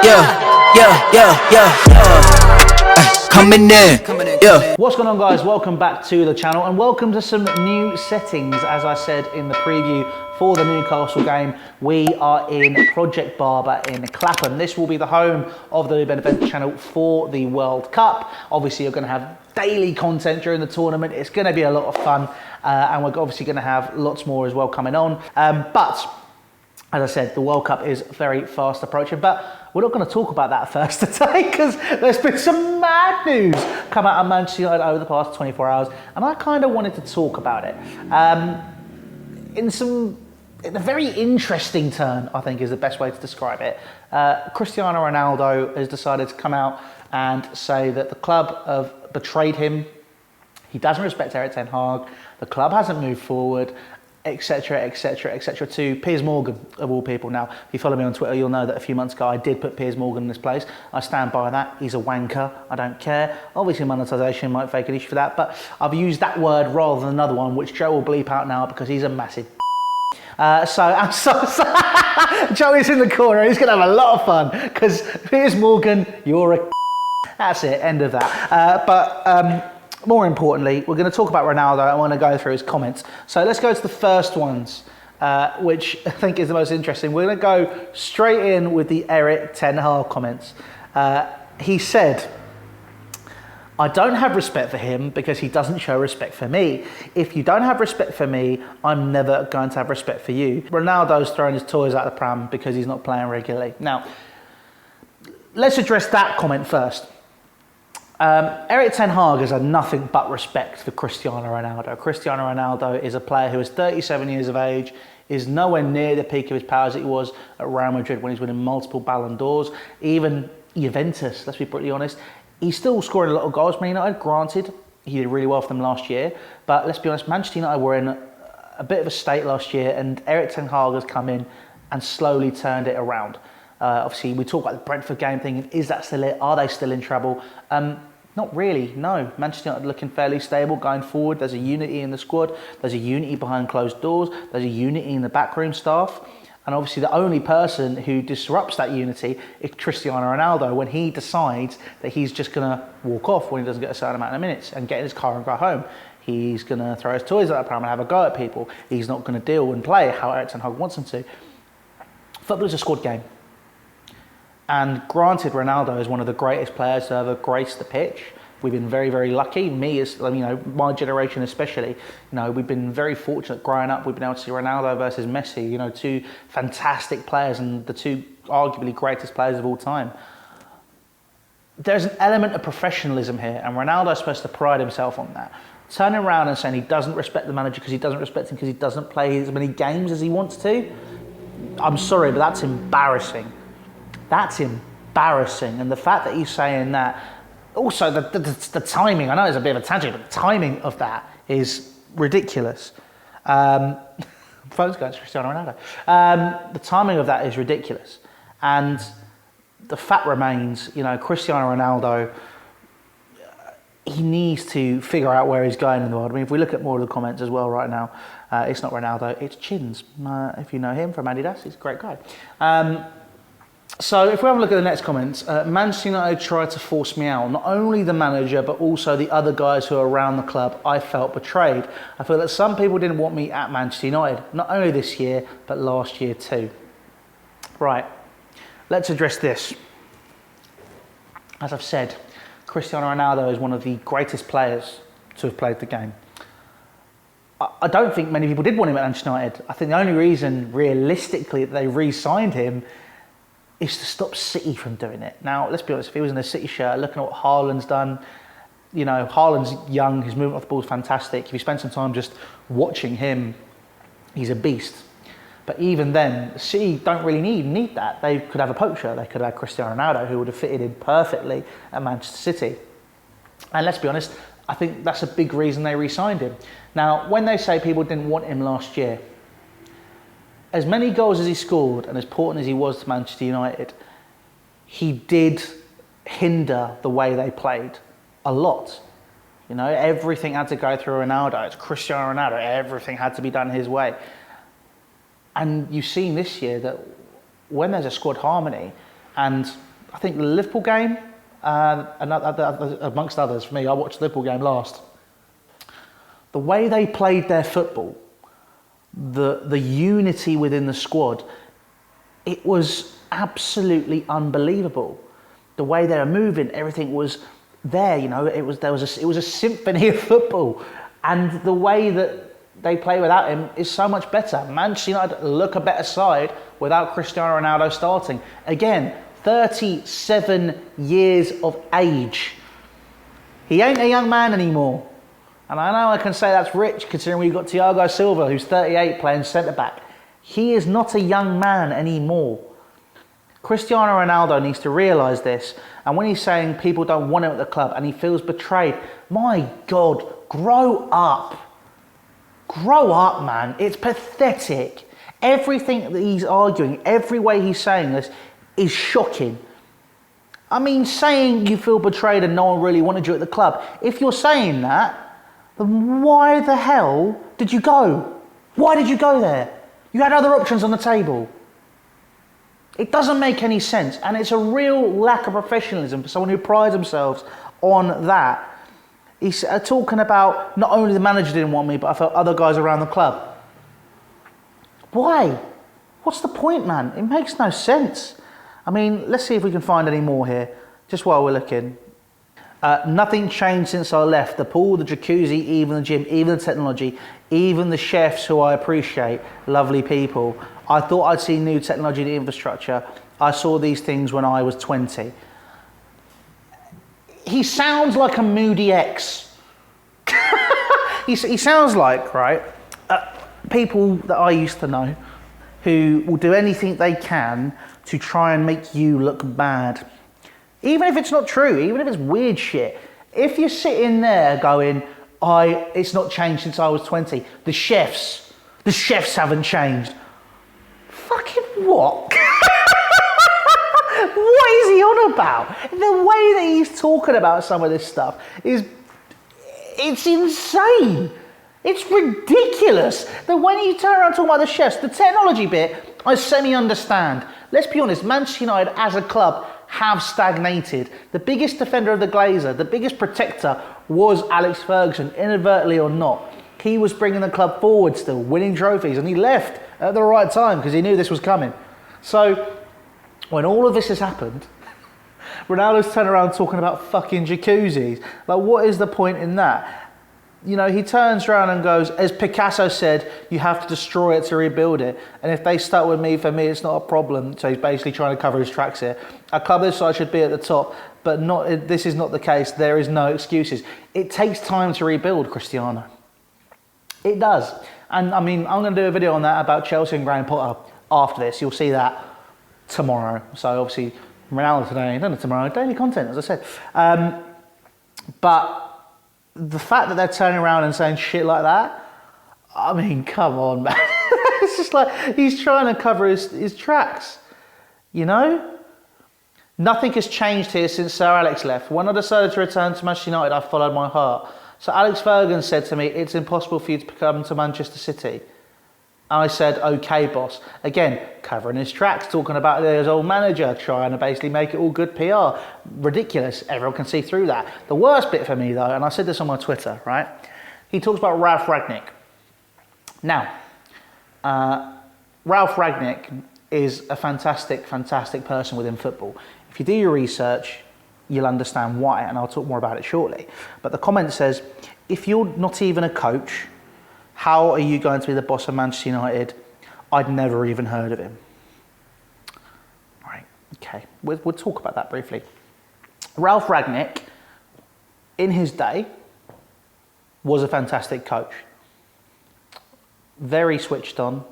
Coming in, yeah. What's going on, guys? Welcome back to the channel and welcome to some new settings. As I said in the preview for the Newcastle game, we are in Project Barber in Clapham. This will be the home of the Beneventi channel for the World Cup. Obviously, you're going to have daily content during the tournament. It's going to be a lot of fun, and we're obviously going to have lots more as well coming on. But as I said, the World Cup is very fast approaching, but we're not going to talk about that first today because there's been some mad news come out of Manchester United over the past 24 hours, and I kind of wanted to talk about it. In a very interesting turn, I think is the best way to describe it. Cristiano Ronaldo has decided to come out and say that the club have betrayed him. He doesn't respect Erik Ten Hag. The club hasn't moved forward, etc, etc, etc, to Piers Morgan, of all people. Now, if you follow me on Twitter, you'll know that a few months ago I did put Piers Morgan in this place. I stand by that. He's a wanker. I don't care. Obviously, monetization might fake an issue for that, but I've used that word rather than another one, which Joe will bleep out now because he's a massive Joey's in the corner. He's going to have a lot of fun because Piers Morgan, you're a That's it, end of that. More importantly, we're going to talk about Ronaldo and we're going to go through his comments. So let's go to the first ones, which I think is the most interesting. We're going to go straight in with the Erik Ten Hag comments. He said, I don't have respect for him because he doesn't show respect for me. If you don't have respect for me, I'm never going to have respect for you. Ronaldo's throwing his toys out the pram because he's not playing regularly. Now, let's address that comment first. Erik Ten Hag has had nothing but respect for Cristiano Ronaldo. Cristiano Ronaldo is a player who is 37 years of age, is nowhere near the peak of his powers that he was at Real Madrid when he's winning multiple Ballon d'Ors. Even Juventus, let's be pretty honest, he's still scoring a lot of goals for Man United. Granted, he did really well for them last year, but let's be honest, Manchester United were in a bit of a state last year, and Erik Ten Hag has come in and slowly turned it around. Obviously, we talk about the Brentford game thinking, is that still it? Are they still in trouble? Not really, no. Manchester United looking fairly stable going forward. There's a unity in the squad. There's a unity behind closed doors. There's a unity in the backroom staff. And obviously the only person who disrupts that unity is Cristiano Ronaldo when he decides that he's just going to walk off when he doesn't get a certain amount of minutes and get in his car and go home. He's going to throw his toys at the pram and have a go at people. He's not going to deal and play how Erik Ten Hag wants him to. Football is a squad game. And granted, Ronaldo is one of the greatest players to ever grace the pitch. We've been very, very lucky. Me, as my generation especially, we've been very fortunate growing up. We've been able to see Ronaldo versus Messi, two fantastic players and the two arguably greatest players of all time. There's an element of professionalism here, and Ronaldo's supposed to pride himself on that. Turning around and saying he doesn't respect the manager because he doesn't respect him because he doesn't play as many games as he wants to, I'm sorry, but that's embarrassing. That's embarrassing. And the fact that he's saying that, also the timing, I know it's a bit of a tangent, but the timing of that is ridiculous. Phone's going to Cristiano Ronaldo. The timing of that is ridiculous. And the fact remains, Cristiano Ronaldo, he needs to figure out where he's going in the world. I mean, if we look at more of the comments as well right now, it's not Ronaldo, it's Chins. If you know him from Adidas, he's a great guy. So if we have a look at the next comments, Manchester United tried to force me out. Not only the manager, but also the other guys who are around the club. I felt betrayed. I feel that some people didn't want me at Manchester United, not only this year, but last year too. Right, let's address this. As I've said, Cristiano Ronaldo is one of the greatest players to have played the game. I don't think many people did want him at Manchester United. I think the only reason, realistically, that they re-signed him is to stop City from doing it. Now, let's be honest, if he was in a City shirt, looking at what Haaland's done, Haaland's young, his movement off the ball is fantastic. If you spend some time just watching him, he's a beast. But even then, City don't really need that. They could have a poacher. They could have Cristiano Ronaldo, who would have fitted in perfectly at Manchester City. And let's be honest, I think that's a big reason they re-signed him. Now, when they say people didn't want him last year, as many goals as he scored and as important as he was to Manchester United, he did hinder the way they played a lot. Everything had to go through Ronaldo. It's Cristiano Ronaldo. Everything had to be done his way. And you've seen this year that when there's a squad harmony and I think the Liverpool game, and amongst others for me, I watched the Liverpool game last. The way they played their football, the unity within the squad, it was absolutely unbelievable. The way they were moving, everything was there. You know, it was a symphony of football, and the way that they play without him is so much better. Manchester United look a better side without Cristiano Ronaldo starting. Again, 37 years of age. He ain't a young man anymore. And I know I can say that's rich considering we've got Thiago Silva, who's 38, playing centre-back. He is not a young man anymore. Cristiano Ronaldo needs to realise this. And when he's saying people don't want him at the club and he feels betrayed, my God, grow up. Grow up, man. It's pathetic. Everything that he's arguing, every way he's saying this, is shocking. I mean, saying you feel betrayed and no one really wanted you at the club, if you're saying that, then why the hell did you go? Why did you go there? You had other options on the table. It doesn't make any sense, and it's a real lack of professionalism for someone who prides themselves on that. He's talking about not only the manager didn't want me, but I felt other guys around the club. Why? What's the point, man? It makes no sense. I mean, let's see if we can find any more here, just while we're looking. Nothing changed since I left. The pool, the jacuzzi, even the gym, even the technology, even the chefs who I appreciate, lovely people. I thought I'd see new technology and infrastructure. I saw these things when I was 20. He sounds like a moody ex. he sounds like, right, people that I used to know who will do anything they can to try and make you look bad. Even if it's not true, even if it's weird shit. If you're sitting there going, it's not changed since I was 20. The chefs haven't changed. Fucking what? What is he on about? The way that he's talking about some of this stuff it's insane. It's ridiculous. Then when you turn around talking about the chefs, the technology bit, I semi-understand. Let's be honest, Manchester United as a club have stagnated. The biggest defender of the Glazer, the biggest protector was Alex Ferguson, inadvertently or not. He was bringing the club forward still, winning trophies, and he left at the right time because he knew this was coming. So when all of this has happened, Ronaldo's turned around talking about fucking jacuzzis. Like, what is the point in that? You know, he turns around and goes, as Picasso said, you have to destroy it to rebuild it. And if they start with me, for me, it's not a problem. So he's basically trying to cover his tracks here. A club this size should be at the top, but this is not the case. There is no excuses. It takes time to rebuild, Cristiano. It does. And I mean, I'm going to do a video on that about Chelsea and Graham Potter after this. You'll see that tomorrow. So obviously, Ronaldo today, not tomorrow, daily content, as I said. But the fact that they're turning around and saying shit like that, I mean, come on, man. It's just like he's trying to cover his tracks, you know? Nothing has changed here since Sir Alex left. When I decided to return to Manchester United, I followed my heart. So Alex Ferguson said to me, it's impossible for you to come to Manchester City. And I said, okay, boss. Again, covering his tracks, talking about his old manager, trying to basically make it all good PR. Ridiculous. Everyone can see through that. The worst bit for me, though, and I said this on my Twitter, right? He talks about Ralf Rangnick. Now, Ralf Rangnick is a fantastic, fantastic person within football. If you do your research, you'll understand why, and I'll talk more about it shortly. But the comment says, if you're not even a coach, how are you going to be the boss of Manchester United? I'd never even heard of him. All right, okay. We'll talk about that briefly. Ralf Rangnick, in his day, was a fantastic coach. Very switched on,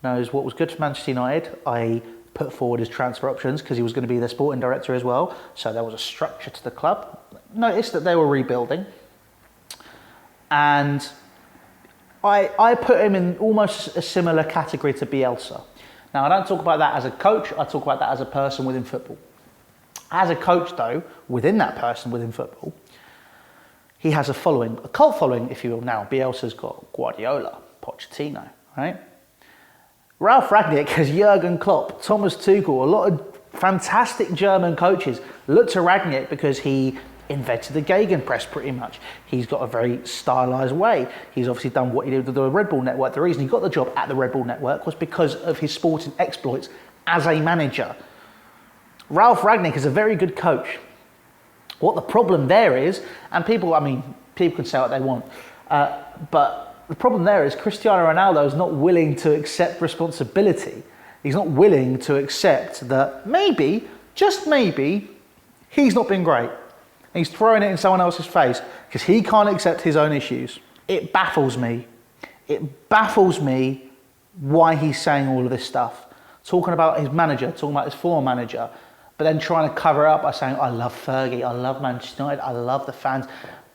knows what was good for Manchester United. I put forward his transfer options because he was going to be their sporting director as well. So there was a structure to the club. Noticed that they were rebuilding. And I put him in almost a similar category to Bielsa. Now, I don't talk about that as a coach, I talk about that as a person within football. As a coach, though, within that person within football, he has a following, a cult following, if you will. Now, Bielsa's got Guardiola, Pochettino, right? Ralf Rangnick has Jurgen Klopp, Thomas Tuchel, a lot of fantastic German coaches look to Rangnick because he invented the Gegenpress pretty much. He's got a very stylized way. He's obviously done what he did with the Red Bull network. The reason he got the job at the Red Bull network was because of his sporting exploits as a manager. Ralf Rangnick is a very good coach. What the problem there is, and people can say what they want, but the problem there is Cristiano Ronaldo is not willing to accept responsibility. He's not willing to accept that maybe, just maybe, he's not been great. He's throwing it in someone else's face because he can't accept his own issues. It baffles me. It baffles me why he's saying all of this stuff. Talking about his manager, talking about his former manager, but then trying to cover it up by saying, I love Fergie, I love Manchester United, I love the fans.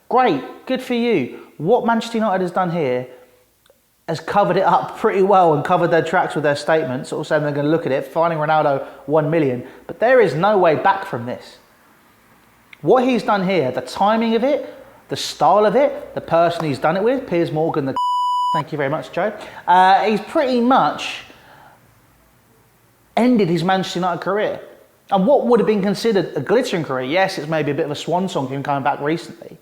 Great, good for you. What Manchester United has done here has covered it up pretty well and covered their tracks with their statements, all saying they're going to look at it, finding Ronaldo 1 million. But there is no way back from this. What he's done here, the timing of it, the style of it, the person he's done it with, Piers Morgan, the thank you very much, Joe. He's pretty much ended his Manchester United career. And what would have been considered a glittering career, yes, it's maybe a bit of a swan song for him coming back recently,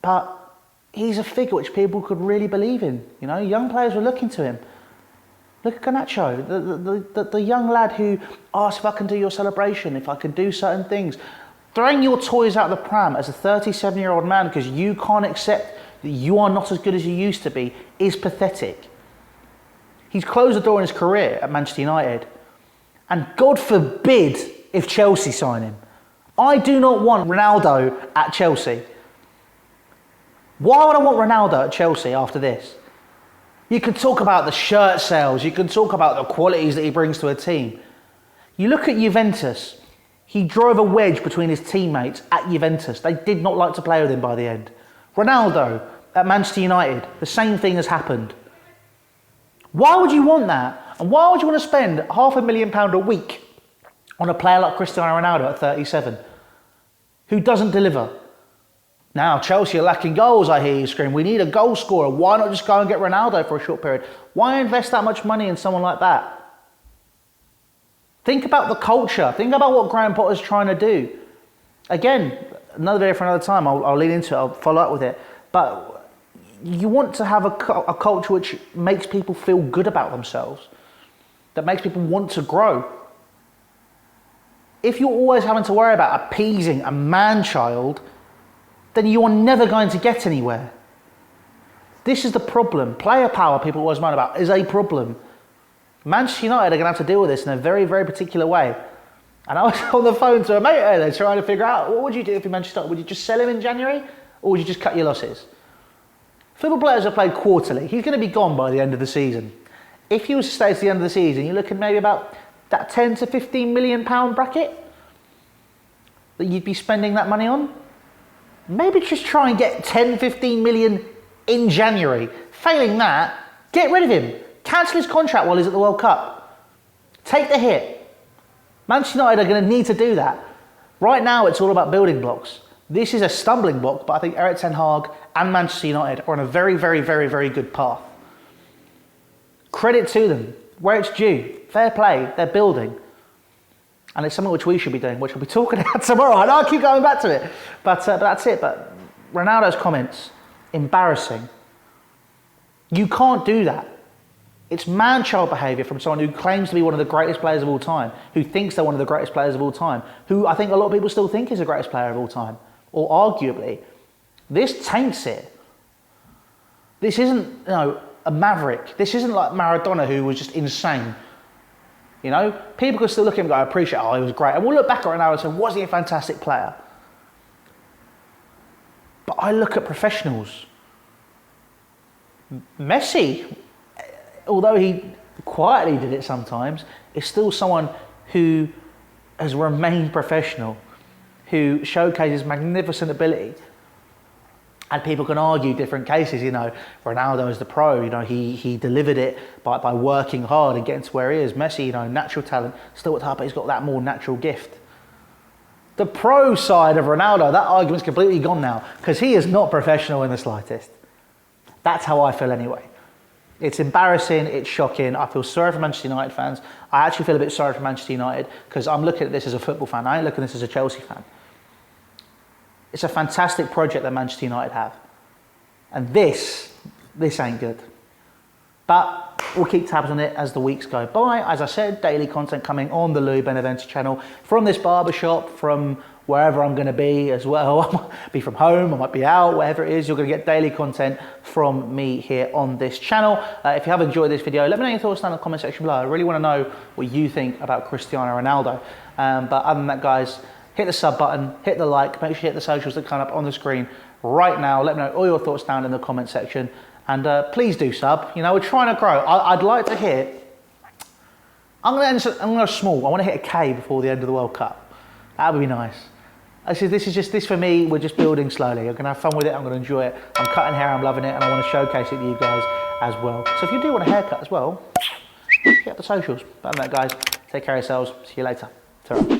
but he's a figure which people could really believe in. You know, young players were looking to him. Look at Garnacho, the young lad who asked if I can do your celebration, if I can do certain things. Throwing your toys out the pram as a 37-year-old man because you can't accept that you are not as good as you used to be is pathetic. He's closed the door in his career at Manchester United. And God forbid if Chelsea sign him. I do not want Ronaldo at Chelsea. Why would I want Ronaldo at Chelsea after this? You can talk about the shirt sales. You can talk about the qualities that he brings to a team. You look at Juventus. He drove a wedge between his teammates at Juventus. They did not like to play with him by the end. Ronaldo at Manchester United, the same thing has happened. Why would you want that? And why would you want to spend £500,000 a week on a player like Cristiano Ronaldo at 37, who doesn't deliver? Now, Chelsea are lacking goals, I hear you scream. We need a goal scorer. Why not just go and get Ronaldo for a short period? Why invest that much money in someone like that? Think about the culture. Think about what Graham Potter's trying to do. Again, another video for another time. I'll lean into it. I'll follow up with it. But you want to have a culture which makes people feel good about themselves, that makes people want to grow. If you're always having to worry about appeasing a man-child, then you are never going to get anywhere. This is the problem. Player power, people always moan about, is a problem. Manchester United are going to have to deal with this in a very, very particular way. And I was on the phone to a mate earlier trying to figure out, what would you do if you're Manchester United? Would you just sell him in January? Or would you just cut your losses? Football players are played quarterly. He's going to be gone by the end of the season. If he was to stay to the end of the season, you're looking maybe about that 10 to 15 million pound bracket that you'd be spending that money on. Maybe just try and get 10, 15 million in January. Failing that, get rid of him. Cancel his contract while he's at the World Cup. Take the hit. Manchester United are going to need to do that. Right now, it's all about building blocks. This is a stumbling block, but I think Erik Ten Hag and Manchester United are on a very, very, very, very good path. Credit to them, where it's due. Fair play, they're building. And it's something which we should be doing, which we'll be talking about tomorrow. I know I keep going back to it. But that's it. But Ronaldo's comments, embarrassing. You can't do that. It's man-child behaviour from someone who claims to be one of the greatest players of all time, who thinks they're one of the greatest players of all time, who I think a lot of people still think is the greatest player of all time, or arguably. This taints it. This isn't, a maverick. This isn't like Maradona, who was just insane. People can still look at him and go, I appreciate, he was great. And we'll look back at Ronaldo and say, was he a fantastic player? But I look at professionals. Messi, although he quietly did it sometimes, is still someone who has remained professional, who showcases magnificent ability. And people can argue different cases, Ronaldo is the pro, he delivered it by working hard and getting to where he is. Messi, natural talent, still at the top, but he's got that more natural gift. The pro side of Ronaldo, that argument's completely gone now, because he is not professional in the slightest. That's how I feel anyway. It's embarrassing, it's shocking. I feel sorry for Manchester United fans. I actually feel a bit sorry for Manchester United because I'm looking at this as a football fan. I ain't looking at this as a Chelsea fan. It's a fantastic project that Manchester United have. And this ain't good. But we'll keep tabs on it as the weeks go by. As I said, daily content coming on the Beneventi channel from this barbershop, from wherever I'm going to be as well. I might be from home, I might be out, whatever it is. You're going to get daily content from me here on this channel. If you have enjoyed this video, let me know your thoughts down in the comment section below. I really want to know what you think about Cristiano Ronaldo. But other than that, guys, hit the sub button, hit the like, make sure you hit the socials that come up on the screen right now. Let me know all your thoughts down in the comment section. And please do sub. You know, we're trying to grow. I'd like to hit, I'm going to go small. I want to hit a K before the end of the World Cup. That would be nice. This for me, we're just building slowly. I'm going to have fun with it. I'm going to enjoy it. I'm cutting hair. I'm loving it. And I want to showcase it to you guys as well. So if you do want a haircut as well, hit up the socials. But other than that, guys, take care of yourselves. See you later. Ta-ra.